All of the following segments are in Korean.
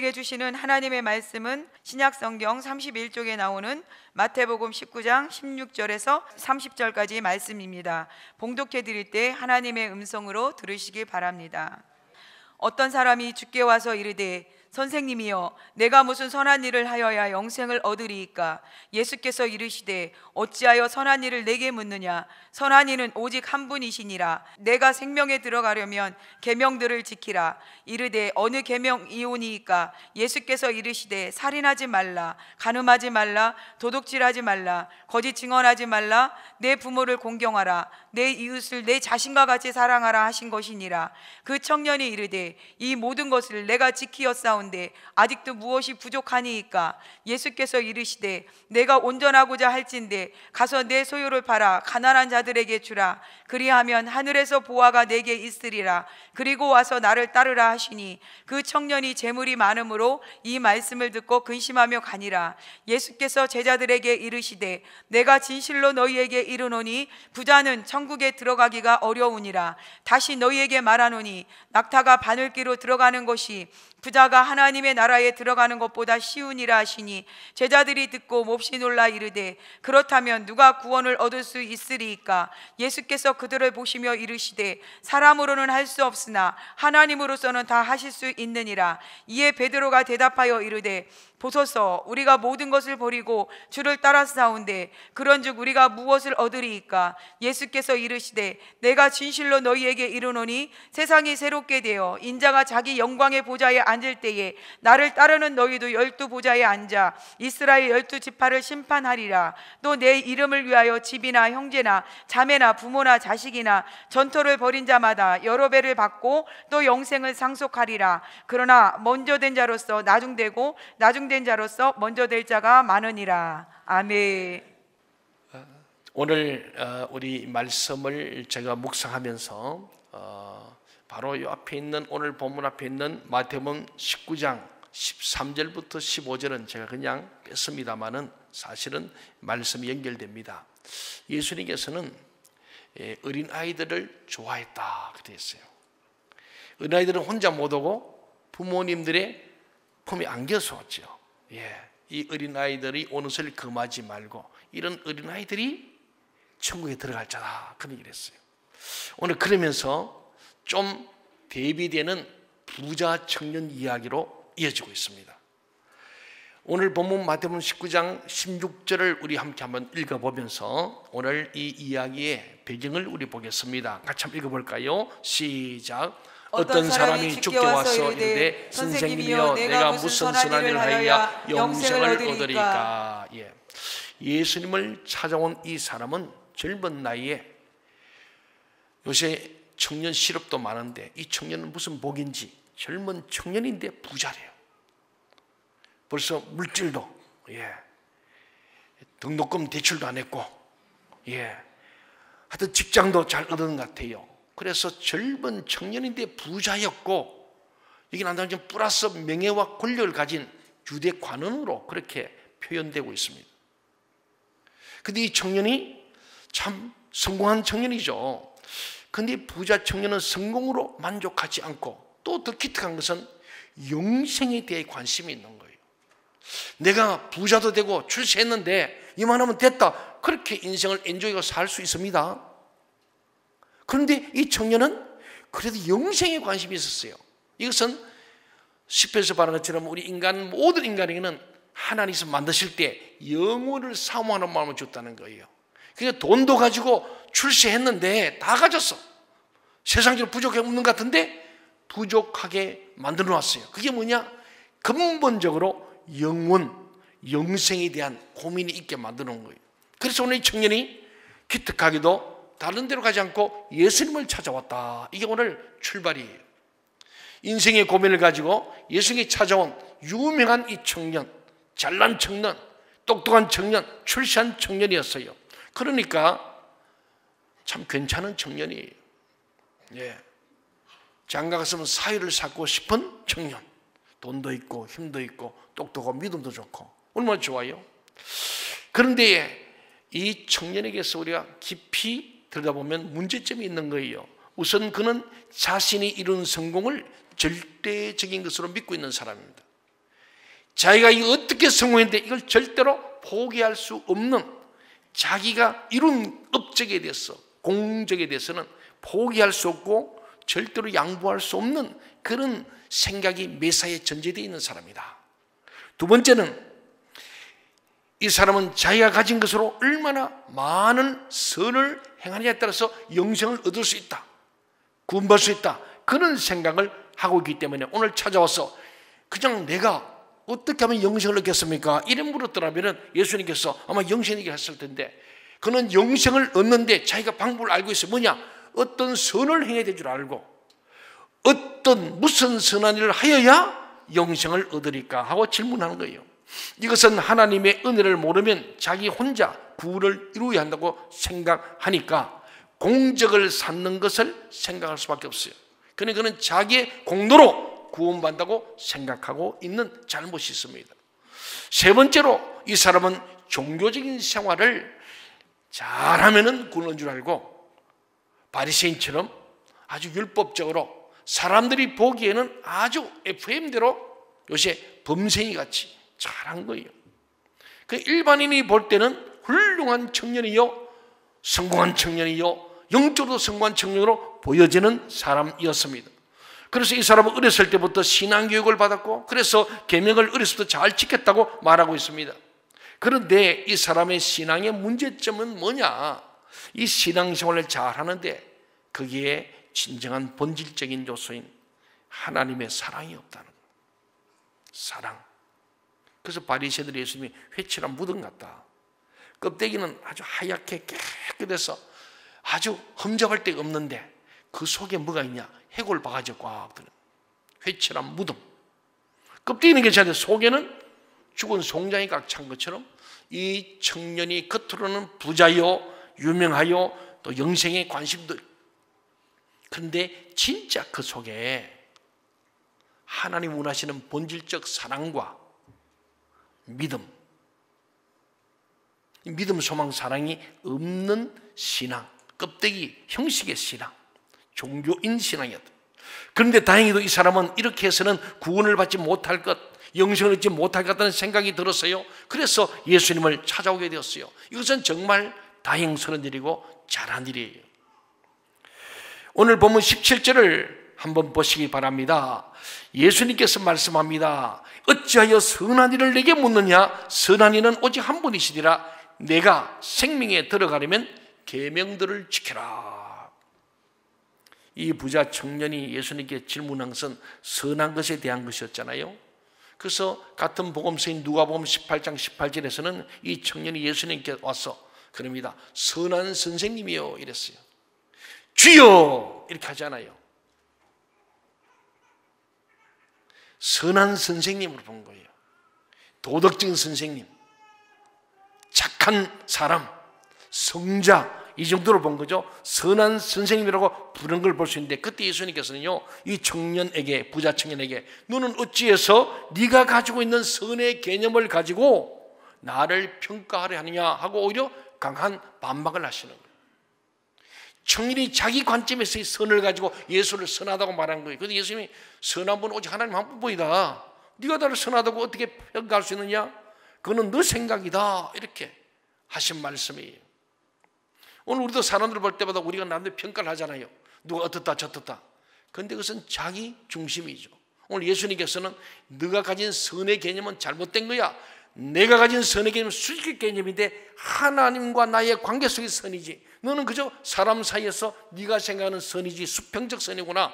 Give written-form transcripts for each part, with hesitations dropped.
우리에게 주시는 하나님의 말씀은 신약성경 31쪽에 나오는 마태복음 19장 16절에서 30절까지 말씀입니다. 봉독해 드릴 때 하나님의 음성으로 들으시기 바랍니다. 어떤 사람이 주께 와서 이르되 선생님이여 내가 무슨 선한 일을 하여야 영생을 얻으리이까? 예수께서 이르시되 어찌하여 선한 일을 내게 묻느냐? 선한 이는 오직 한 분이시니라. 내가 생명에 들어가려면 계명들을 지키라. 이르되 어느 계명이오니이까? 예수께서 이르시되 살인하지 말라, 간음하지 말라, 도둑질하지 말라, 거짓 증언하지 말라, 내 부모를 공경하라, 내 이웃을 내 자신과 같이 사랑하라 하신 것이니라. 그 청년이 이르되 이 모든 것을 내가 지키었사온데 아직도 무엇이 부족하니이까? 예수께서 이르시되 내가 온전하고자 할진대 가서 내 소유를 팔아 가난한 자들에게 주라. 그리하면 하늘에서 보화가 내게 있으리라. 그리고 와서 나를 따르라 하시니 그 청년이 재물이 많음으로 이 말씀을 듣고 근심하며 가니라. 예수께서 제자들에게 이르시되 내가 진실로 너희에게 이르노니 부자는 천국에 들어가기가 어려우니라. 다시 너희에게 말하노니 낙타가 바늘기로 들어가는 것이 부자가 하나님의 나라에 들어가는 것보다 쉬우니라 하시니 제자들이 듣고 몹시 놀라 이르되 그렇다면 누가 구원을 얻을 수 있으리이까? 예수께서 그들을 보시며 이르시되 사람으로는 할 수 없으나 하나님으로서는 다 하실 수 있느니라. 이에 베드로가 대답하여 이르되 보소서 우리가 모든 것을 버리고 주를 따라싸운데 그런즉 우리가 무엇을 얻으리이까? 예수께서 이르시되 내가 진실로 너희에게 이르노니 세상이 새롭게 되어 인자가 자기 영광의 보좌에 앉을 때에 나를 따르는 너희도 12보좌에 앉아 이스라엘 12지파를 심판하리라. 또 내 이름을 위하여 집이나 형제나 자매나 부모나 자식이나 전토를 벌인 자마다 여러 배를 받고 또 영생을 상속하리라. 그러나 먼저 된 자로서 나중되고 나중된 자로서 먼저 될 자가 많으니라. 아멘. 오늘 우리 말씀을 제가 묵상하면서 바로 이 앞에 있는 오늘 본문 앞에 있는 마태복음 19장 13절부터 15절은 제가 그냥 뺐습니다만은 사실은 말씀이 연결됩니다. 예수님께서는 어린 아이들을 좋아했다 그렇게 했어요. 어린 아이들은 혼자 못 오고 부모님들의 품에 안겨서 왔죠. 이 어린 아이들이 오는 것을 금하지 말고 이런 어린 아이들이 천국에 들어갈 자다 그런 얘기를 했어요. 오늘 그러면서 좀 대비되는 부자 청년 이야기로 이어지고 있습니다. 오늘 본문 마태복음 19장 16절을 우리 함께 한번 읽어보면서 오늘 이 이야기의 배경을 우리 보겠습니다. 같이 한번 읽어볼까요? 시작. 어떤 사람이 주께 와서 이르되 선생님이여 내가 무슨 선한 일을 하여야 영생을 얻으리까? 예수님을 찾아온 이 사람은 젊은 나이에 요새 청년 실업도 많은데 이 청년은 무슨 복인지 젊은 청년인데 부자래요. 벌써 물질도 등록금 대출도 안 했고 하여튼 직장도 잘 얻은 것 같아요. 그래서 젊은 청년인데 부자였고 이게 난다면 플러스 명예와 권력을 가진 유대 관원으로 그렇게 표현되고 있습니다. 근데 이 청년이 참 성공한 청년이죠. 근데 부자 청년은 성공으로 만족하지 않고 또 더 기특한 것은 영생에 대해 관심이 있는 거예요. 내가 부자도 되고 출세했는데 이만하면 됐다 그렇게 인생을 엔조이하고 살 수 있습니다. 그런데 이 청년은 그래도 영생에 관심이 있었어요. 이것은 시편에서 말한 것처럼 우리 인간 모든 인간에게는 하나님께서 만드실 때 영혼을 사모하는 마음을 줬다는 거예요. 그러니까 돈도 가지고 출세했는데 다 가졌어. 세상적으로 부족해 없는 것 같은데 부족하게 만들어 놨어요. 그게 뭐냐? 근본적으로 영혼, 영생에 대한 고민이 있게 만들어 놓은 거예요. 그래서 오늘 이 청년이 기특하게도 다른 데로 가지 않고 예수님을 찾아왔다. 이게 오늘 출발이에요. 인생의 고민을 가지고 예수님이 찾아온 유명한 이 청년, 잘난 청년, 똑똑한 청년, 출세한 청년이었어요. 그러니까 참 괜찮은 청년이에요. 장가 갔으면 사위를 찾고 싶은 청년. 돈도 있고 힘도 있고 똑똑하고 믿음도 좋고 얼마나 좋아요. 그런데 이 청년에게서 우리가 깊이 들여다보면 문제점이 있는 거예요. 우선 그는 자신이 이룬 성공을 절대적인 것으로 믿고 있는 사람입니다. 자기가 이거 어떻게 성공했는데 이걸 절대로 포기할 수 없는, 자기가 이룬 업적에 대해서, 공적에 대해서는 포기할 수 없고 절대로 양보할 수 없는 그런 생각이 매사에 전제되어 있는 사람이다. 두 번째는 이 사람은 자기가 가진 것으로 얼마나 많은 선을 행하느냐에 따라서 영생을 얻을 수 있다, 구원받을 수 있다, 그런 생각을 하고 있기 때문에 오늘 찾아와서 그냥 내가 어떻게 하면 영생을 얻겠습니까? 이런 물었더라면 예수님께서 아마 영생 얘기를 했을 텐데, 그는 영생을 얻는데 자기가 방법을 알고 있어요. 뭐냐? 어떤 선을 행해야 될 줄 알고, 무슨 선한 일을 하여야 영생을 얻으리까 하고 질문하는 거예요. 이것은 하나님의 은혜를 모르면 자기 혼자 구원을 이루어야 한다고 생각하니까 공적을 쌓는 것을 생각할 수밖에 없어요. 그는 자기의 공로로 구원받는다고 생각하고 있는 잘못이 있습니다. 세 번째로 이 사람은 종교적인 생활을 잘하면 구원인 줄 알고 바리새인처럼 아주 율법적으로 사람들이 보기에는 아주 FM대로 요새 범생이 같이 잘한 거예요. 그 일반인이 볼 때는 훌륭한 청년이요, 성공한 청년이요, 영적으로 성공한 청년으로 보여지는 사람이었습니다. 그래서 이 사람은 어렸을 때부터 신앙교육을 받았고, 그래서 계명을 어렸을 때부터 잘 지켰다고 말하고 있습니다. 그런데 이 사람의 신앙의 문제점은 뭐냐? 이 신앙생활을 잘하는데 거기에 진정한 본질적인 요소인 하나님의 사랑이 없다는 거예요. 사랑. 그래서 바리새인들이 예수님이 회칠한 무덤 같다, 껍데기는 아주 하얗게 깨끗해서 아주 흠잡을 데가 없는데 그 속에 뭐가 있냐? 해골 바가지가 꽉 드는 회칠한 무덤. 껍데기는 괜찮은데 속에는 죽은 송장이 꽉 찬 것처럼 이 청년이 겉으로는 부자요, 유명하요, 또 영생에 관심도, 그런데 진짜 그 속에 하나님 원하시는 본질적 사랑과 믿음, 믿음, 소망, 사랑이 없는 신앙, 껍데기 형식의 신앙, 종교인 신앙이었다. 그런데 다행히도 이 사람은 이렇게 해서는 구원을 받지 못할 것, 영생을 얻지 못할 것 같다는 생각이 들었어요. 그래서 예수님을 찾아오게 되었어요. 이것은 정말 다행스러운 일이고 잘한 일이에요. 오늘 본문 17절을 한번 보시기 바랍니다. 예수님께서 말씀합니다. 어찌하여 선한 일을 내게 묻느냐? 선한 이는 오직 한 분이시니라. 내가 생명에 들어가려면 계명들을 지켜라. 이 부자 청년이 예수님께 질문한 것은 선한 것에 대한 것이었잖아요. 그래서 같은 복음서인 누가복음 18장 18절에서는 이 청년이 예수님께 와서 그럽니다. 선한 선생님이요 이랬어요. 주여 이렇게 하잖아요. 선한 선생님으로 본 거예요. 도덕적인 선생님, 착한 사람, 성자, 이 정도로 본 거죠. 선한 선생님이라고 부른 걸 볼 수 있는데, 그때 예수님께서는요 이 청년에게, 부자 청년에게 너는 어찌해서 네가 가지고 있는 선의 개념을 가지고 나를 평가하려 하느냐 하고 오히려 강한 반박을 하시는 거예요. 청년이 자기 관점에서 이 선을 가지고 예수를 선하다고 말한 거예요. 그런데 예수님이 선한 분은 오직 하나님 한 분뿐이다. 네가 나를 선하다고 어떻게 평가할 수 있느냐? 그거는 너 생각이다. 이렇게 하신 말씀이에요. 오늘 우리도 사람들을 볼 때마다 우리가 남들 평가를 하잖아요. 누가 어떻다 저떻다. 그런데 그것은 자기 중심이죠. 오늘 예수님께서는 네가 가진 선의 개념은 잘못된 거야. 내가 가진 선의 개념은 수직의 개념인데 하나님과 나의 관계 속의 선이지, 너는 그저 사람 사이에서 네가 생각하는 선이지 수평적 선이구나.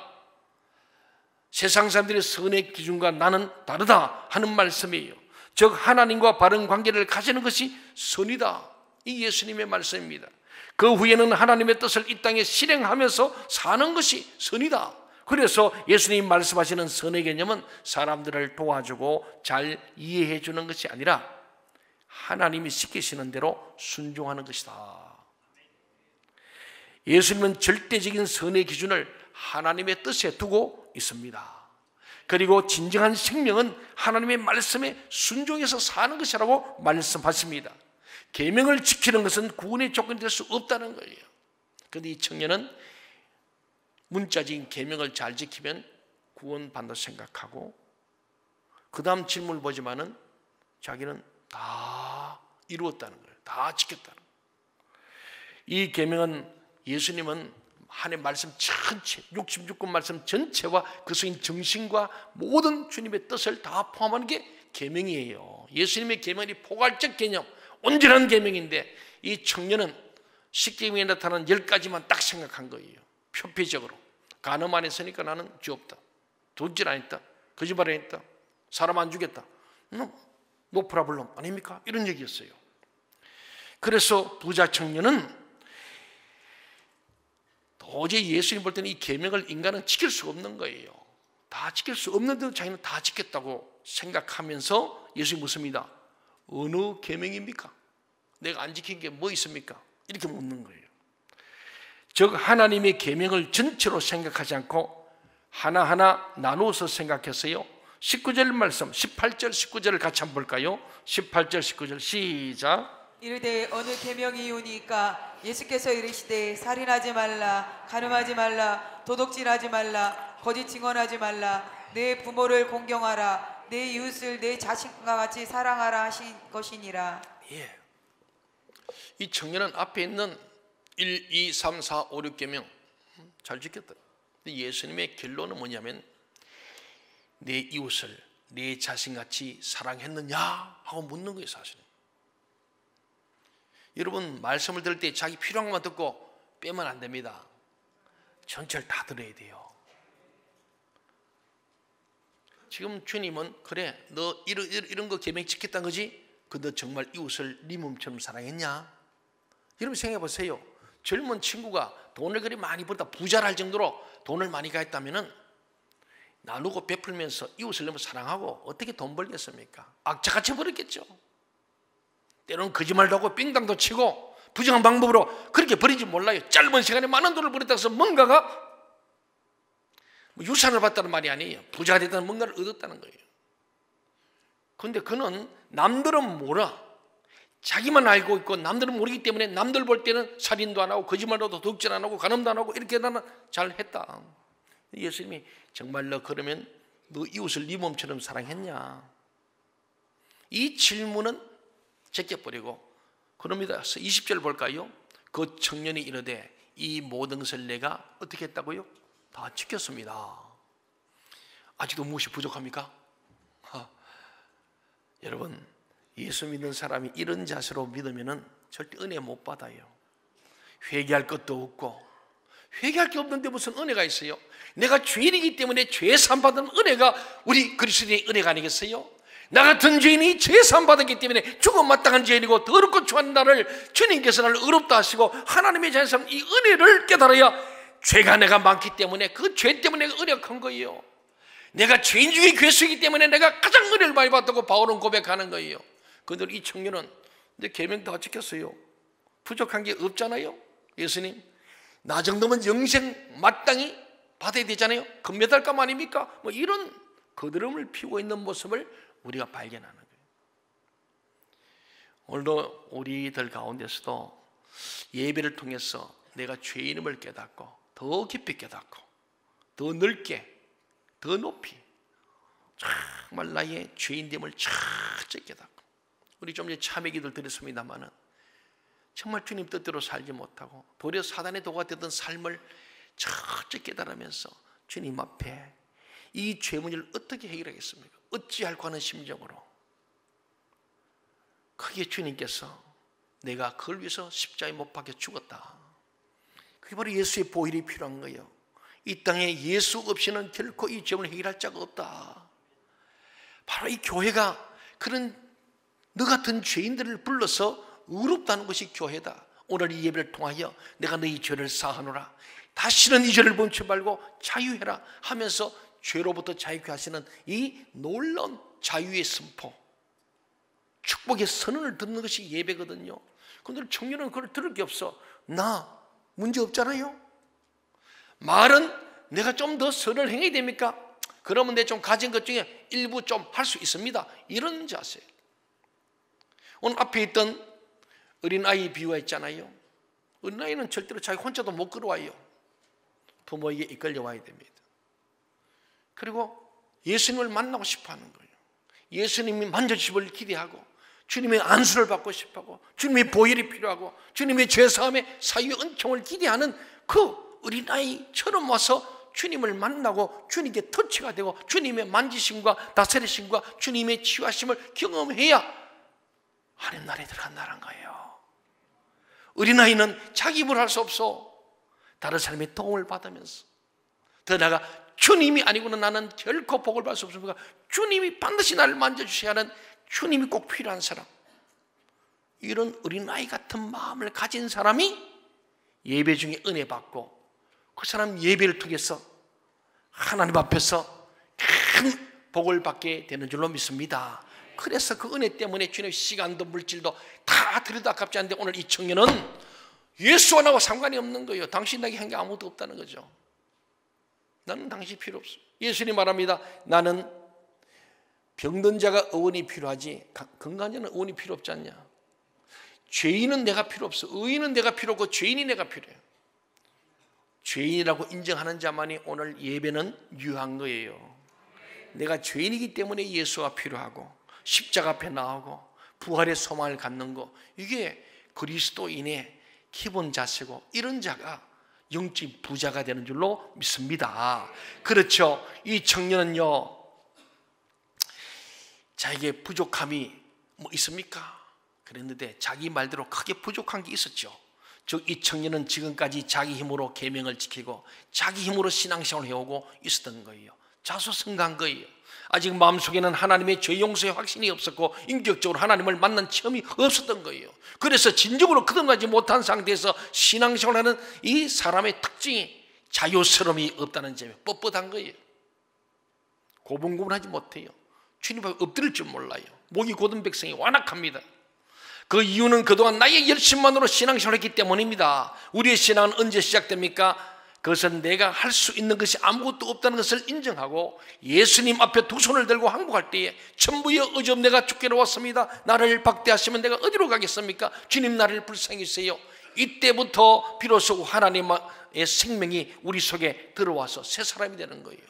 세상 사람들의 선의 기준과 나는 다르다 하는 말씀이에요. 즉 하나님과 바른 관계를 가지는 것이 선이다. 이 예수님의 말씀입니다. 그 후에는 하나님의 뜻을 이 땅에 실행하면서 사는 것이 선이다. 그래서 예수님 말씀하시는 선의 개념은 사람들을 도와주고 잘 이해해 주는 것이 아니라 하나님이 시키시는 대로 순종하는 것이다. 예수님은 절대적인 선의 기준을 하나님의 뜻에 두고 있습니다. 그리고 진정한 생명은 하나님의 말씀에 순종해서 사는 것이라고 말씀하십니다. 계명을 지키는 것은 구원의 조건이 될 수 없다는 거예요. 그런데 이 청년은 문자적인 계명을 잘 지키면 구원받는다고 생각하고, 그 다음 질문을 보지만은 자기는 다 이루었다는 거예요. 다 지켰다는 거예요. 이 계명은 예수님은 하나님의 말씀 전체, 66권 말씀 전체와 그 속인 정신과 모든 주님의 뜻을 다 포함하는 게 계명이에요. 예수님의 계명이 포괄적 개념, 온전한 계명인데 이 청년은 십계명에 나타나는 10가지만 딱 생각한 거예요. 표피적으로. 간음 안 했으니까 나는 죄 없다. 도둑질 안 했다. 거짓말 안 했다. 사람 안 죽였다. 노 프라블럼 아닙니까? 이런 얘기였어요. 그래서 부자 청년은 도저히 예수님 볼 때는 이 계명을 인간은 지킬 수가 없는 거예요. 다 지킬 수 없는데도 자기는 다 지켰다고 생각하면서 예수님 묻습니다. 어느 계명입니까? 내가 안 지킨 게 뭐 있습니까? 이렇게 묻는 거예요. 즉 하나님의 계명을 전체로 생각하지 않고 하나하나 나누어서 생각했어요. 19절 말씀 18절 19절을 같이 한번 볼까요? 18절 19절 시작. 이르되 어느 계명이 오니까 예수께서 이르시되 살인하지 말라, 간음하지 말라, 도둑질하지 말라, 거짓 증언하지 말라, 내 부모를 공경하라, 내 이웃을 내 자신과 같이 사랑하라 하신 것이니라. 예. 이 청년은 앞에 있는 1, 2, 3, 4, 5, 6계명 잘 지켰다. 예수님의 결론은 뭐냐면 내 이웃을 내 자신같이 사랑했느냐 하고 묻는 거예요. 사실은 여러분 말씀을 들을 때 자기 필요한 것만 듣고 빼면 안 됩니다. 전체를 다 들어야 돼요. 지금 주님은 그래 너 이런 거 계명 지켰다는 거지? 그 너 정말 이웃을 네 몸처럼 사랑했냐? 여러분 생각해 보세요. 젊은 친구가 돈을 그리 많이 벌다 부자랄 정도로 돈을 많이 가했다면은 나누고 베풀면서 이웃을 너무 사랑하고 어떻게 돈 벌겠습니까? 악착같이 벌었겠죠. 때로는 거짓말도 하고 삥땅도 치고 부정한 방법으로 그렇게 버린지 몰라요. 짧은 시간에 많은 돈을 벌였다고 해서 뭔가가 유산을 받다는 말이 아니에요. 부자가 됐다는 뭔가를 얻었다는 거예요. 그런데 그는 남들은 몰라. 자기만 알고 있고 남들은 모르기 때문에 남들 볼 때는 살인도 안 하고 거짓말도 하고 도둑질 안 하고 간음도 안 하고 이렇게 나는 잘했다. 예수님이 정말 너 그러면 너 이웃을 네 몸처럼 사랑했냐? 이 질문은 제껴버리고 그럽니다. 20절 볼까요? 그 청년이 이르되 이 모든 것을 내가 어떻게 했다고요? 다 지켰습니다. 아직도 무엇이 부족합니까? 여러분 예수 믿는 사람이 이런 자세로 믿으면 절대 은혜 못 받아요. 회개할 것도 없고 회개할 게 없는데 무슨 은혜가 있어요? 내가 죄인이기 때문에 죄 사함받은 은혜가 우리 그리스도인의 은혜가 아니겠어요? 나 같은 죄인이 죄 사함받았기 때문에 죽음 마땅한 죄인이고 더럽고 추한 나를 주님께서 나를 의롭다 하시고 하나님의 자녀 이 은혜를 깨달아야 죄가 내가 많기 때문에 그 죄 때문에 내가 의력한 거예요. 내가 죄인 중에 괴수이기 때문에 내가 가장 은혜를 많이 받다고 바울은 고백하는 거예요. 그런데 이 청년은 근데 계명 다 지켰어요. 부족한 게 없잖아요. 예수님 나 정도면 영생 마땅히 받아야 되잖아요. 금메달감 아닙니까? 뭐 이런 거드름을 피우고 있는 모습을 우리가 발견하는 거예요. 오늘도 우리들 가운데서도 예배를 통해서 내가 죄인임을 깨닫고 더 깊이 깨닫고 더 넓게 더 높이 정말 나의 죄인됨을 철저히 깨닫고 우리 좀 전에 참회 기도를 드렸습니다마는 정말 주님 뜻대로 살지 못하고 도리어 사단의 도가 되던 삶을 철저히 깨달으면서 주님 앞에 이 죄 문제를 어떻게 해결하겠습니까? 어찌할까 하는 심정으로 그게 주님께서 내가 그걸 위해서 십자가에 못 박혀 죽었다. 그게 바로 예수의 보혈이 필요한 거예요. 이 땅에 예수 없이는 결코 이 죄를 해결할 자가 없다. 바로 이 교회가 그런 너 같은 죄인들을 불러서 의롭다는 것이 교회다. 오늘 이 예배를 통하여 내가 너희 죄를 사하노라. 다시는 이 죄를 범치 말고 자유해라 하면서 죄로부터 자유케 하시는 이 놀라운 자유의 선포, 축복의 선언을 듣는 것이 예배거든요. 그런데 청년은 그걸 들을 게 없어. 나 문제 없잖아요. 말은 내가 좀 더 선을 행해야 됩니까? 그러면 내 좀 가진 것 중에 일부 좀 할 수 있습니다. 이런 자세. 오늘 앞에 있던 어린아이 비유했잖아요. 어린아이는 절대로 자기 혼자도 못 걸어와요. 부모에게 이끌려 와야 됩니다. 그리고 예수님을 만나고 싶어 하는 거예요. 예수님이 만져주심을 기대하고 주님의 안수를 받고 싶어하고 주님의 보혈이 필요하고 주님의 죄사함의 사유의 은총을 기대하는 그 어린아이처럼 와서 주님을 만나고 주님께 터치가 되고 주님의 만지심과 다스리심과 주님의 치유하심을 경험해야 하나님 나라에 들어간다는 거예요. 어린아이는 자기 힘으로 할 수 없어. 다른 사람의 도움을 받으면서, 더 나아가 주님이 아니고는 나는 결코 복을 받을 수 없습니다. 주님이 반드시 나를 만져주셔야 하는, 주님이 꼭 필요한 사람, 이런 어린아이 같은 마음을 가진 사람이 예배 중에 은혜 받고 그 사람 예배를 통해서 하나님 앞에서 큰 복을 받게 되는 줄로 믿습니다. 그래서 그 은혜 때문에 주님의 시간도 물질도 다 들여도 아깝지 않은데 오늘 이 청년은 예수와 나하고 상관이 없는 거예요. 당신에게 한 게 아무것도 없다는 거죠. 나는 당신 필요 없어. 예수님 말합니다. 나는 병든 자가 의원이 필요하지 건강한 자는 의원이 필요 없지 않냐. 죄인은 내가 필요 없어. 의인은 내가 필요 없고 죄인이 내가 필요해요. 죄인이라고 인정하는 자만이 오늘 예배는 유한 거예요. 내가 죄인이기 때문에 예수가 필요하고 십자가 앞에 나오고 부활의 소망을 갖는 거, 이게 그리스도인의 기본 자세고 이런 자가 영적 부자가 되는 줄로 믿습니다. 그렇죠. 이 청년은요, 자기의 부족함이 뭐 있습니까? 그랬는데 자기 말대로 크게 부족한 게 있었죠. 즉 이 청년은 지금까지 자기 힘으로 계명을 지키고 자기 힘으로 신앙생활을 해오고 있었던 거예요. 자수성가한 거예요. 아직 마음속에는 하나님의 죄 용서의 확신이 없었고 인격적으로 하나님을 만난 체험이 없었던 거예요. 그래서 진정으로 거듭나지 못한 상태에서 신앙생활하는 이 사람의 특징이 자유스러움이 없다는 점에 뻣뻣한 거예요. 고분고분하지 못해요. 주님 앞에 엎드릴 줄 몰라요. 목이 곧은 백성이 완악합니다. 그 이유는 그동안 나의 열심만으로 신앙생활을 했기 때문입니다. 우리의 신앙은 언제 시작됩니까? 그것은 내가 할 수 있는 것이 아무것도 없다는 것을 인정하고 예수님 앞에 두 손을 들고 항복할 때에 천부여 의지 없 내가 죽기로 왔습니다. 나를 박대하시면 내가 어디로 가겠습니까? 주님 나를 불쌍히 여기세요. 이때부터 비로소 하나님의 생명이 우리 속에 들어와서 새 사람이 되는 거예요.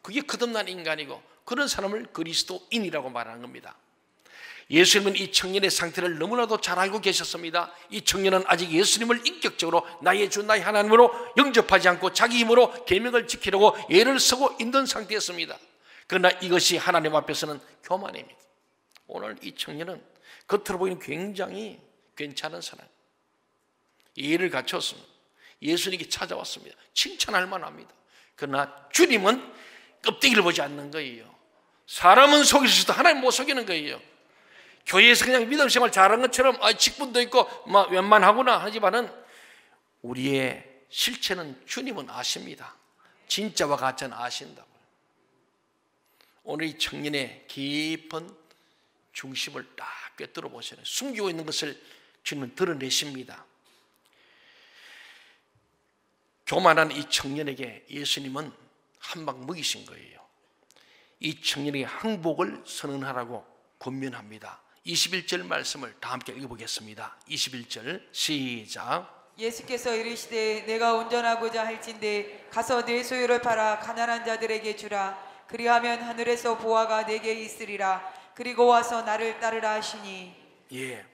그게 거듭난 인간이고 그런 사람을 그리스도인이라고 말하는 겁니다. 예수님은 이 청년의 상태를 너무나도 잘 알고 계셨습니다. 이 청년은 아직 예수님을 인격적으로 나의 주 나의 하나님으로 영접하지 않고 자기 힘으로 계명을 지키려고 애를 쓰고 있는 상태였습니다. 그러나 이것이 하나님 앞에서는 교만입니다. 오늘 이 청년은 겉으로 보이는 굉장히 괜찮은 사람, 예를 갖췄습니다. 예수님께 찾아왔습니다. 칭찬할 만합니다. 그러나 주님은 껍데기를 보지 않는 거예요. 사람은 속일 수도 하나님 못 속이는 거예요. 교회에서 그냥 믿음 생활 잘한 것처럼 직분도 있고 막 웬만하구나 하지만은 우리의 실체는 주님은 아십니다. 진짜와 가짜는 아신다고요. 오늘 이 청년의 깊은 중심을 딱 꿰뚫어 보시는, 숨기고 있는 것을 주님은 드러내십니다. 교만한 이 청년에게 예수님은 한 방 먹이신 거예요. 이 청년에게 항복을 선언하라고 권면합니다. 21절 말씀을 다 함께 읽어보겠습니다. 21절 시작. 예수께서 이르시되 내가 온전하고자 할진대 가서 내 소유를 팔아 가난한 자들에게 주라. 그리하면 하늘에서 보화가 내게 있으리라. 그리고 와서 나를 따르라 하시니. 예,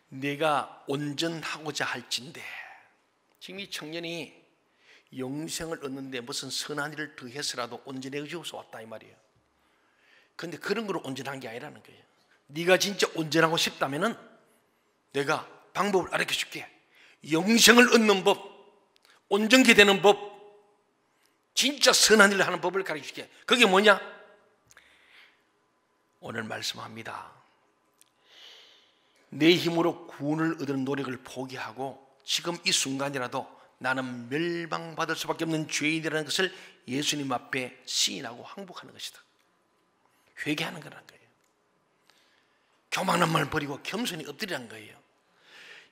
내가 온전하고자 할진대. 지금 이 청년이 영생을 얻는데 무슨 선한 일을 더해서라도 온전해지고서 왔다 이 말이에요. 그런데 그런 거로 온전한 게 아니라는 거예요. 네가 진짜 온전하고 싶다면은 내가 방법을 알려 줄게. 영생을 얻는 법, 온전케 되는 법, 진짜 선한 일을 하는 법을 가르쳐 줄게. 그게 뭐냐? 오늘 말씀합니다. 내 힘으로 구원을 얻는 노력을 포기하고 지금 이 순간이라도 나는 멸망받을 수밖에 없는 죄인이라는 것을 예수님 앞에 시인하고 항복하는 것이다. 회개하는 거라는 거예요. 교만한 말 버리고 겸손히 엎드리라는 거예요.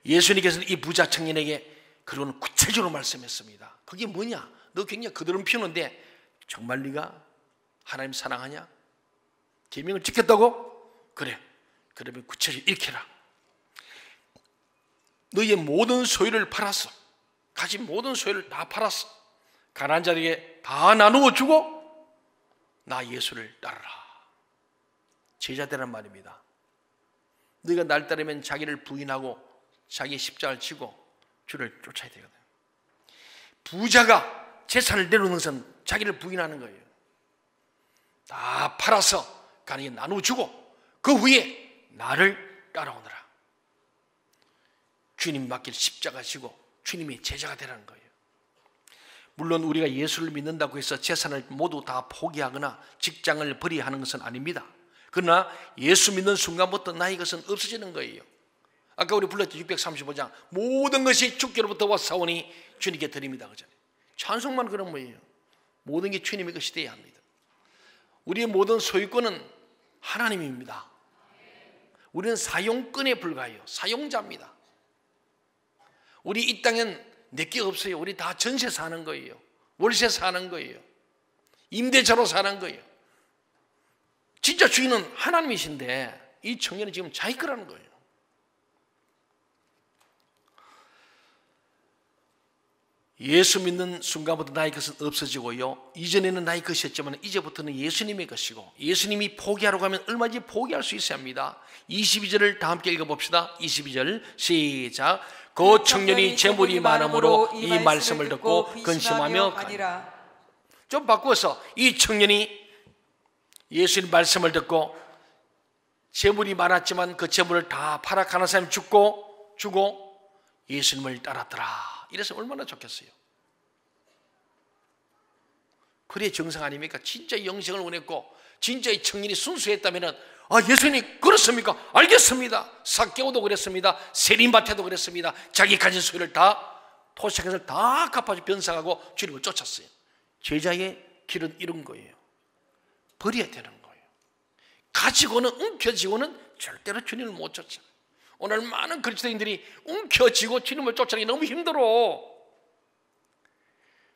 예수님께서는 이 부자 청년에게 그런 구체적으로 말씀했습니다. 그게 뭐냐? 너 굉장히 그들은 피우는데 정말 네가 하나님 사랑하냐? 계명을 지켰다고? 그래. 그러면 구체적으로 이렇게 해라. 너의 모든 소유를 팔았어. 가진 모든 소유를 다 팔았어. 가난한 자에게 다 나누어 주고 나 예수를 따르라. 제자되란 말입니다. 너희가 날 따르면 자기를 부인하고 자기의 십자가를 지고 주를 쫓아야 되거든. 부자가 재산을 내놓는 것은 자기를 부인하는 거예요. 다 팔아서 가난하게 나눠주고 그 후에 나를 따라오너라. 주님 맡길 십자가 지고 주님의 제자가 되라는 거예요. 물론 우리가 예수를 믿는다고 해서 재산을 모두 다 포기하거나 직장을 버려야 하는 것은 아닙니다. 그러나 예수 믿는 순간부터 나의 것은 없어지는 거예요. 아까 우리 불렀죠. 635장 모든 것이 주께로부터 왔사오니 주님께 드립니다. 그잖아요. 찬송만 그런 거예요. 모든 게 주님의 것이 되어야 합니다. 우리의 모든 소유권은 하나님입니다. 우리는 사용권에 불과해요. 사용자입니다. 우리 이 땅엔 내게 없어요. 우리 다 전세 사는 거예요. 월세 사는 거예요. 임대차로 사는 거예요. 진짜 주인은 하나님이신데 이 청년이 지금 자기 거라는 거예요. 예수 믿는 순간부터 나의 것은 없어지고요. 이전에는 나의 것이었지만 이제부터는 예수님의 것이고 예수님이 포기하라고 하면 얼마든지 포기할 수 있어야 합니다. 22절을 다 함께 읽어봅시다. 22절 시작. 그 청년이 재물이 많음으로 이 말씀을 듣고 근심하며 가니라. 좀 바꾸어서 이 청년이 예수님 말씀을 듣고 재물이 많았지만 그 재물을 다 팔아 가난한 사람이 주고 예수님을 따랐더라. 이래서 얼마나 좋겠어요. 그래 정상 아닙니까? 진짜 영생을 원했고 진짜 이 청년이 순수했다면 예수님 그렇습니까? 알겠습니다. 삭개오도 그랬습니다. 세린밭에도 그랬습니다. 자기 가진 소유를 다 토착해서 다 갚아서 변상하고 주님을 쫓았어요. 제자의 길은 이런 거예요. 버려야 되는 거예요. 가지고는 움켜쥐고는 절대로 주님을 못 쫓아. 오늘 많은 그리스도인들이 움켜쥐고 주님을 쫓아내기 너무 힘들어.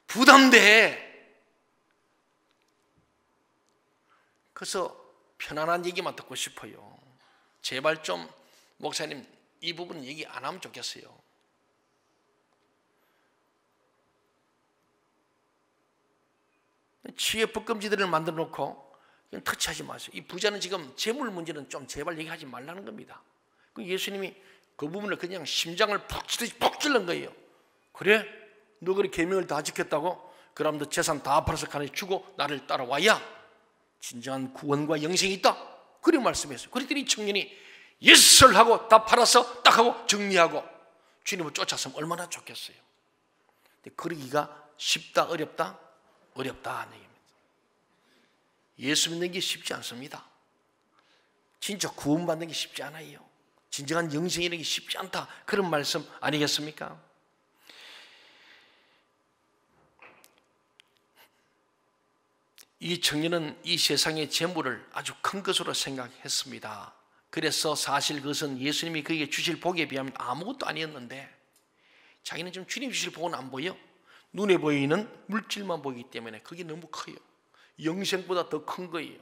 부담돼. 그래서 편안한 얘기만 듣고 싶어요. 제발 좀 목사님 이 부분 얘기 안 하면 좋겠어요. 치외 법금지들을 만들어 놓고 그냥 터치하지 마세요. 이 부자는 지금 재물 문제는 좀 제발 얘기하지 말라는 겁니다. 예수님이 그 부분을 그냥 심장을 푹 찌르듯이 푹 찔른 거예요. 그래? 너 그렇게 계명을 다 지켰다고? 그럼 너 재산 다 팔아서 가난히 주고 나를 따라와야 진정한 구원과 영생이 있다. 그래 말씀했어요. 그랬더니 청년이 예스를 하고 다 팔아서 딱 하고 정리하고 주님을 쫓았으면 얼마나 좋겠어요. 근데 그러기가 쉽다 어렵다? 어렵다 하는 얘기입니다. 예수 믿는 게 쉽지 않습니다. 진짜 구원받는 게 쉽지 않아요. 진정한 영생이라는 게 쉽지 않다. 그런 말씀 아니겠습니까? 이 청년은 이 세상의 재물을 아주 큰 것으로 생각했습니다. 그래서 사실 그것은 예수님이 그에게 주실 복에 비하면 아무것도 아니었는데 자기는 좀 주님 주실 복은 안 보여. 눈에 보이는 물질만 보이기 때문에 그게 너무 커요. 영생보다 더 큰 거예요.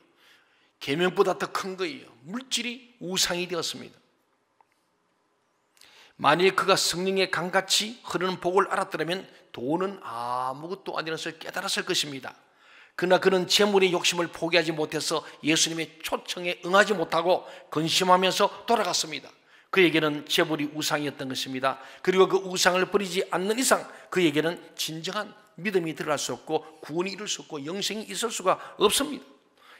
계명보다 더 큰 거예요. 물질이 우상이 되었습니다. 만일 그가 성령의 강같이 흐르는 복을 알았더라면 돈은 아무것도 아니라는 것을 깨달았을 것입니다. 그러나 그는 재물의 욕심을 포기하지 못해서 예수님의 초청에 응하지 못하고 근심하면서 돌아갔습니다. 그에게는 재물이 우상이었던 것입니다. 그리고 그 우상을 버리지 않는 이상 그에게는 진정한 믿음이 들어갈 수 없고 구원이 이룰 수 없고 영생이 있을 수가 없습니다.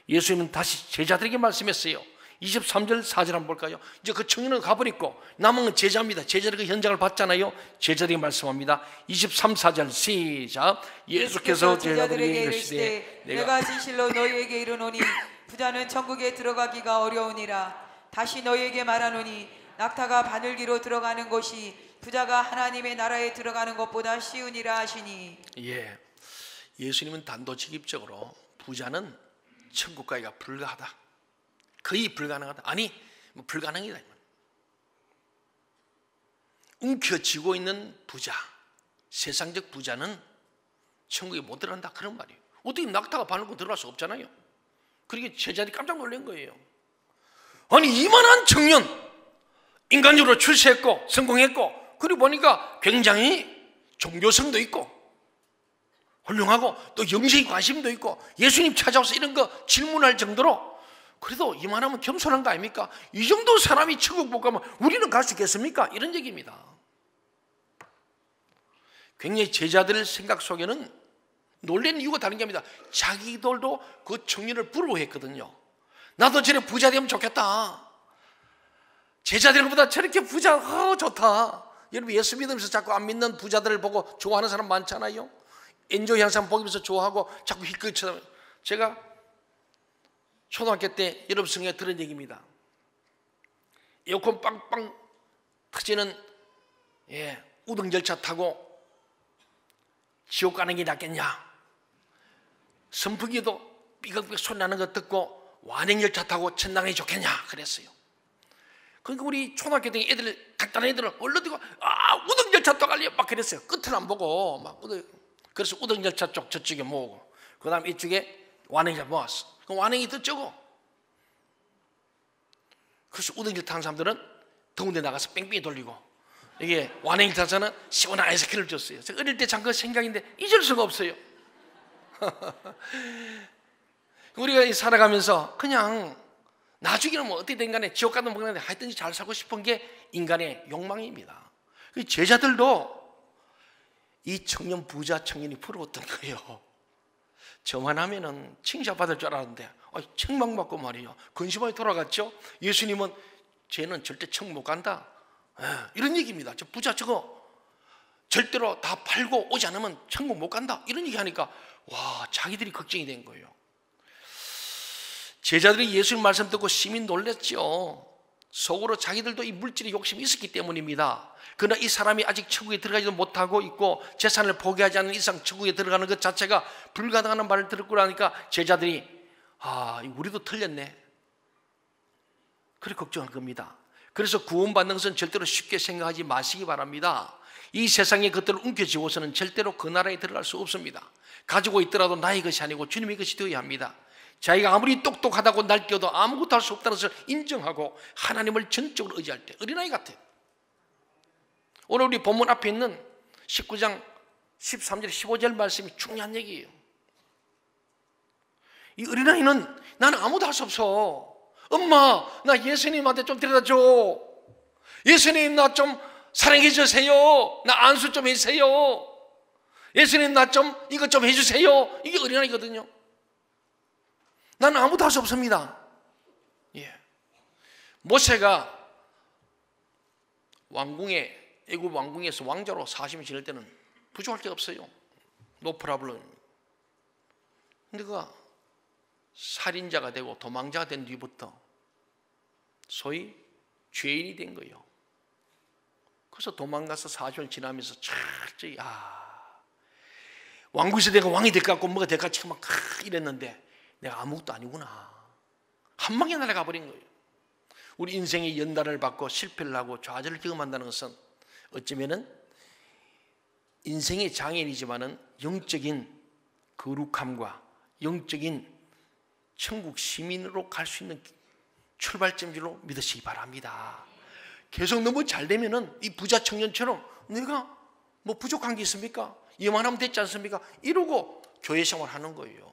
예수님은 다시 제자들에게 말씀했어요. 23절 4절 한번 볼까요? 이제 그 청년은 가버렸고 남은 건 제자입니다. 제자들이 그 현장을 봤잖아요. 제자들에게 말씀합니다. 23, 4절 시작. 예수께서 제자들에게 이르시되 내가 진실로 너희에게 이르노니 부자는 천국에 들어가기가 어려우니라. 다시 너희에게 말하노니 낙타가 바늘기로 들어가는 것이 부자가 하나님의 나라에 들어가는 것보다 쉬우니라 하시니. 예수님은 단도직입적으로 부자는 천국 가기가 불가하다. 거의 불가능하다. 아니 불가능이다. 움켜쥐고 있는 부자, 세상적 부자는 천국에 못 들어간다 그런 말이에요. 어떻게 낙타가 바늘고 들어갈 수 없잖아요. 그러니까 제자들이 깜짝 놀란 거예요. 아니 이만한 청년 인간적으로 출세했고 성공했고 그리고 보니까 굉장히 종교성도 있고 훌륭하고 또 영생에 관심도 있고 예수님 찾아와서 이런 거 질문할 정도로 그래도 이만하면 겸손한 거 아닙니까? 이 정도 사람이 천국 못 가면 우리는 갈 수 있겠습니까? 이런 얘기입니다. 굉장히 제자들 생각 속에는 놀라는 이유가 다른 게 아닙니다. 자기들도 그 청년을 부러워했거든요. 나도 저래 부자 되면 좋겠다. 제자들보다 저렇게 부자, 좋다. 여러분 예수 믿으면서 자꾸 안 믿는 부자들을 보고 좋아하는 사람 많잖아요. 엔조이 하는 사람 보면서 좋아하고 자꾸 희끗 쳐다봐요. 제가 초등학교 때 여러분 성경에 들은 얘기입니다. 에어컨 빵빵 터지는 우등열차 타고 지옥 가는 게 낫겠냐? 선풍기도 삐걱삐걱 소리 나는 거 듣고 완행열차 타고 천당이 좋겠냐? 그랬어요. 그러니까 우리 초등학교 때 애들, 간단한 애들은 얼른 뛰고 우등열차 또 갈래요? 막 그랬어요. 끝을 안 보고 막 그래서 우등열차 쪽 저쪽에 모으고 그 다음 이쪽에 완행열차 모았어. 그럼 완행이 더 적어. 그래서 우등열차 타는 사람들은 더운 데 나가서 뺑뺑이 돌리고 이게 완행열차 타는 사람은 시원한 아이스크림을 줬어요. 제가 어릴 때 잠깐 생각인데 잊을 수가 없어요. 우리가 살아가면서 그냥 나중에는 뭐 어떻게 된 간에 지옥 가든 뭐든 하여튼 잘 살고 싶은 게 인간의 욕망입니다. 제자들도 이 청년 부자 청년이 부러웠던 거예요. 저만 하면은 칭찬받을 줄 알았는데 책망받고 말이에요. 근심하게 돌아갔죠. 예수님은 쟤는 절대 천국 못 간다. 이런 얘기입니다. 저 부자 저거 절대로 다 팔고 오지 않으면 천국 못 간다. 이런 얘기하니까 와, 자기들이 걱정이 된 거예요. 제자들이 예수님 말씀 듣고 심히 놀랐죠. 속으로 자기들도 이 물질의 욕심이 있었기 때문입니다. 그러나 이 사람이 아직 천국에 들어가지도 못하고 있고 재산을 포기하지 않는 이상 천국에 들어가는 것 자체가 불가능한 말을 듣고 나니까 제자들이 우리도 틀렸네. 그래 걱정할 겁니다. 그래서 구원받는 것은 절대로 쉽게 생각하지 마시기 바랍니다. 이 세상의 것들을 움켜쥐고서는 절대로 그 나라에 들어갈 수 없습니다. 가지고 있더라도 나의 것이 아니고 주님의 것이 되어야 합니다. 자기가 아무리 똑똑하다고 날뛰어도 아무것도 할 수 없다는 것을 인정하고 하나님을 전적으로 의지할 때 어린아이 같아요. 오늘 우리 본문 앞에 있는 19장 13절 15절 말씀이 중요한 얘기예요. 이 어린아이는 나는 아무도 할 수 없어. 엄마, 나 예수님한테 좀 데려다 줘. 예수님 나 좀 사랑해 주세요. 나 안수 좀 해주세요. 예수님 나 좀 이것 좀 해주세요. 이게 어린아이거든요. 나는 아무도 할 수 없습니다. 모세가 애굽 왕궁에서 왕자로 40년 지낼 때는 부족할 게 없어요. 노 프라블럼. 근데 그가 살인자가 되고 도망자가 된 뒤부터 소위 죄인이 된 거예요. 그래서 도망가서 40년 지나면서 철저히 왕국에서 내가 왕이 될 것 같고 뭐가 될 것 같이 막 이랬는데 내가 아무것도 아니구나. 한 방에 날아가 버린 거예요. 우리 인생의 연단을 받고 실패를 하고 좌절을 경험한다는 것은 어쩌면은 인생의 장애인이지만은 영적인 거룩함과 영적인 천국 시민으로 갈 수 있는 출발점으로 믿으시기 바랍니다. 계속 너무 잘 되면은 이 부자 청년처럼 내가 뭐 부족한 게 있습니까? 이만하면 됐지 않습니까? 이러고 교회 생활하는 거예요.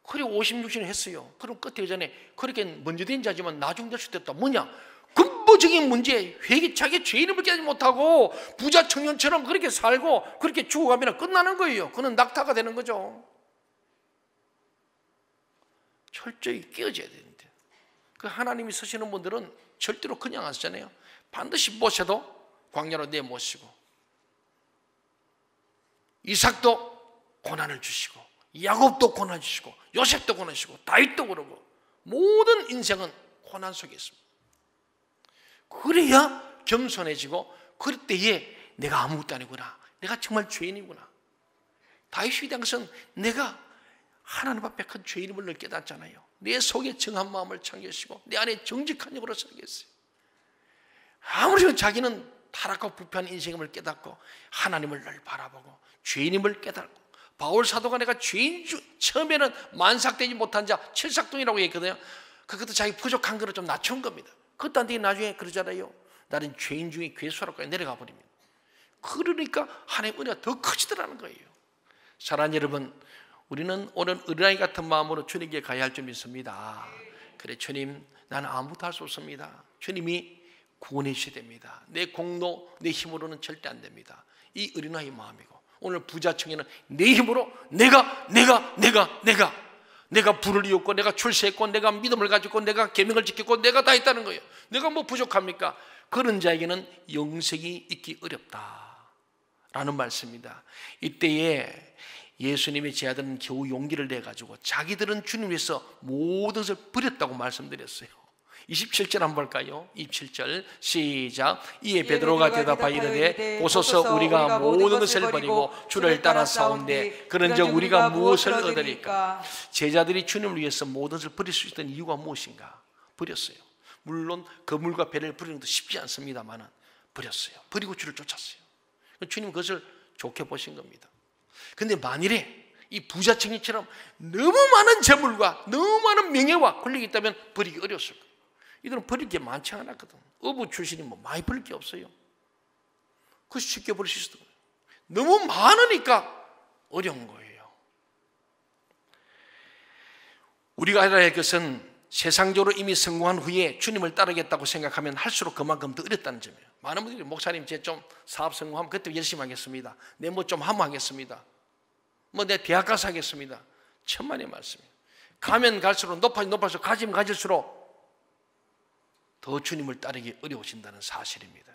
그리고 50, 60년 했어요. 그럼 끝에 전에 그렇게 먼저 된 자지만 나중 될 수도 있다. 뭐냐? 근본적인 문제, 자기 죄인을 깨닫지 못하고 부자 청년처럼 그렇게 살고 그렇게 죽어가면 끝나는 거예요. 그는 낙타가 되는 거죠. 철저히 깨어져야 되는데 그 하나님이 쓰시는 분들은 절대로 그냥 안 쓰잖아요. 반드시 모세도 광야로 내모시고 이삭도 고난을 주시고 야곱도 고난 주시고 요셉도 고난 주시고 다윗도 그러고 모든 인생은 고난 속에 있습니다. 그래야 겸손해지고 그럴 때에 내가 아무것도 아니구나. 내가 정말 죄인이구나. 다윗이 된 것은 내가 하나님 앞에 큰 죄인임을 깨닫잖아요. 내 속에 정한 마음을 챙기시고 내 안에 정직한 영으로 살겠어요. 아무리 자기는 타락하고 부패한 인생임을 깨닫고 하나님을 늘 바라보고 죄인임을 깨닫고 바울 사도가 내가 죄인 처음에는 만삭되지 못한 자 칠삭동이라고 했거든요. 그것도 자기 부족한 거를 좀 낮춘 겁니다. 그것도 안 되게 나중에 그러잖아요. 나는 죄인 중에 괴수라고 내려가 버립니다. 그러니까 하나님의 은혜가 더 커지더라는 거예요. 사랑하는 여러분, 우리는 오늘 어린아이 같은 마음으로 주님께 가야 할 줄 믿습니다. 그래, 주님, 나는 아무것도 할 수 없습니다. 주님이 구원해 주셔야 됩니다. 내 공로, 내 힘으로는 절대 안 됩니다. 이 어린아이 마음이고, 오늘 부자 청년은 내 힘으로 내가 불을 이었고, 내가 출세했고, 내가 믿음을 가지고, 내가 계명을 지켰고, 내가 다 했다는 거예요. 내가 뭐 부족합니까? 그런 자에게는 영생이 있기 어렵다라는 말씀입니다. 이때에 예수님의 제자들은 겨우 용기를 내가지고 자기들은 주님 위해서 모든 것을 버렸다고 말씀드렸어요. 27절 한번 볼까요? 27절 시작. 이에 베드로가 대답하여 이르되 보소서, 우리가 모든 것을 버리고 주를 따라 싸운데 그런즉 우리가 무엇을 얻으리까? 제자들이 주님을 위해서 모든 것을 버릴 수 있던 이유가 무엇인가? 버렸어요. 물론 그물과 배를 버리는 것도 쉽지 않습니다만 버렸어요. 버리고 주를 쫓았어요. 주님 그것을 좋게 보신 겁니다. 근데 만일에 이 부자 청년처럼 너무 많은 재물과 너무 많은 명예와 권력이 있다면 버리기 어려웠을 거예요. 이들은 버릴 게 많지 않았거든. 어부 출신이 뭐 많이 버릴 게 없어요. 그래서 쉽게 버릴 수 있어요. 너무 많으니까 어려운 거예요. 우리가 알아야 할 것은 세상적으로 이미 성공한 후에 주님을 따르겠다고 생각하면 할수록 그만큼 더 어렵다는 점이에요. 많은 분들이 목사님 제 좀 사업 성공하면 그때 열심히 하겠습니다. 내 뭐 좀 하면 하겠습니다. 뭐 내 대학 가서 하겠습니다. 천만의 말씀이에요. 가면 갈수록 높아서 가지면 가질수록 더 주님을 따르기 어려우신다는 사실입니다.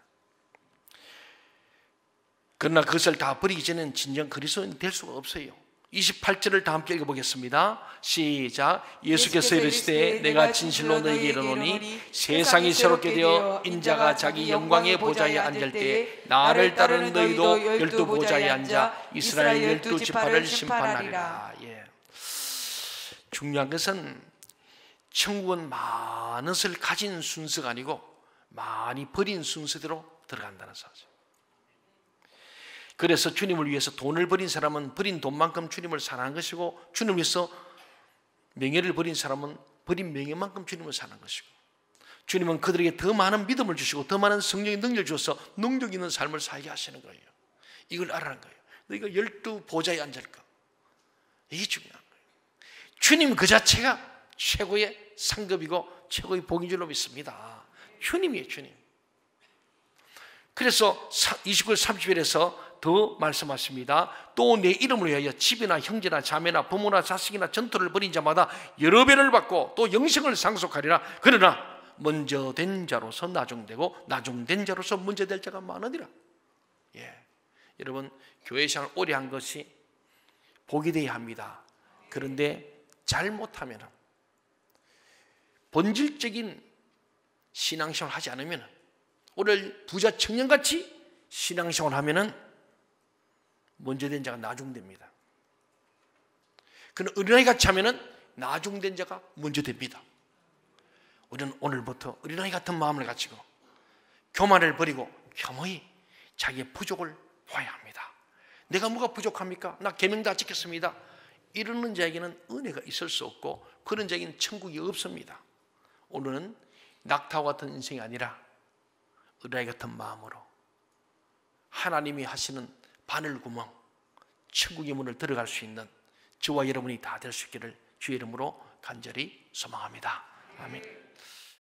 그러나 그것을 다 버리기 전에는 진정 그리스도인이 될 수가 없어요. 28절을 다 함께 읽어보겠습니다. 시작. 예수께서 이르시되 내가 진실로 너희에게 이르노니 세상이 새롭게 되어 인자가 자기 영광의 보좌에 앉을 때에 나를 따르는 너희도 12보좌에 앉아 이스라엘 12지파를 심판하리라. 예. 중요한 것은 천국은 많은 것을 가진 순서가 아니고 많이 버린 순서대로 들어간다는 사실. 그래서 주님을 위해서 돈을 버린 사람은 버린 돈만큼 주님을 사랑한 것이고, 주님을 위해서 명예를 버린 사람은 버린 명예만큼 주님을 사랑한 것이고, 주님은 그들에게 더 많은 믿음을 주시고 더 많은 성령의 능력을 주셔서 능력 있는 삶을 살게 하시는 거예요. 이걸 알아는 거예요. 너희가 12보좌에 앉을까? 이게 중요한 거예요. 주님 그 자체가 최고의 상급이고 최고의 복인 줄로 믿습니다. 주님이에요, 주님. 그래서 29절 30절에서 더 말씀하십니다. 또 내 이름을 위하여 집이나 형제나 자매나 부모나 자식이나 전토를 벌인 자마다 여러 배를 받고 또 영생을 상속하리라. 그러나 먼저 된 자로서 나중되고 나중된 자로서 먼저 될 자가 많으리라. 예, 여러분 교회 생활 오래 한 것이 복이 되어야 합니다. 그런데 잘못하면 본질적인 신앙생활을 하지 않으면, 오늘 부자 청년같이 신앙생활을 하면은 먼저 된 자가 나중됩니다. 그러나 어린아이같이 하면은 나중된 자가 먼저 됩니다. 우리는 오늘부터 어린아이 같은 마음을 가지고 교만을 버리고 겸허히 자기의 부족을 봐야 합니다. 내가 뭐가 부족합니까? 나 계명 다 지켰습니다. 이러는 자에게는 은혜가 있을 수 없고 그런 자에게는 천국이 없습니다. 오늘은 낙타와 같은 인생이 아니라 어린아이 같은 마음으로 하나님이 하시는 바늘구멍, 천국의 문을 들어갈 수 있는 저와 여러분이 다 될 수 있기를 주의 이름으로 간절히 소망합니다. 아멘.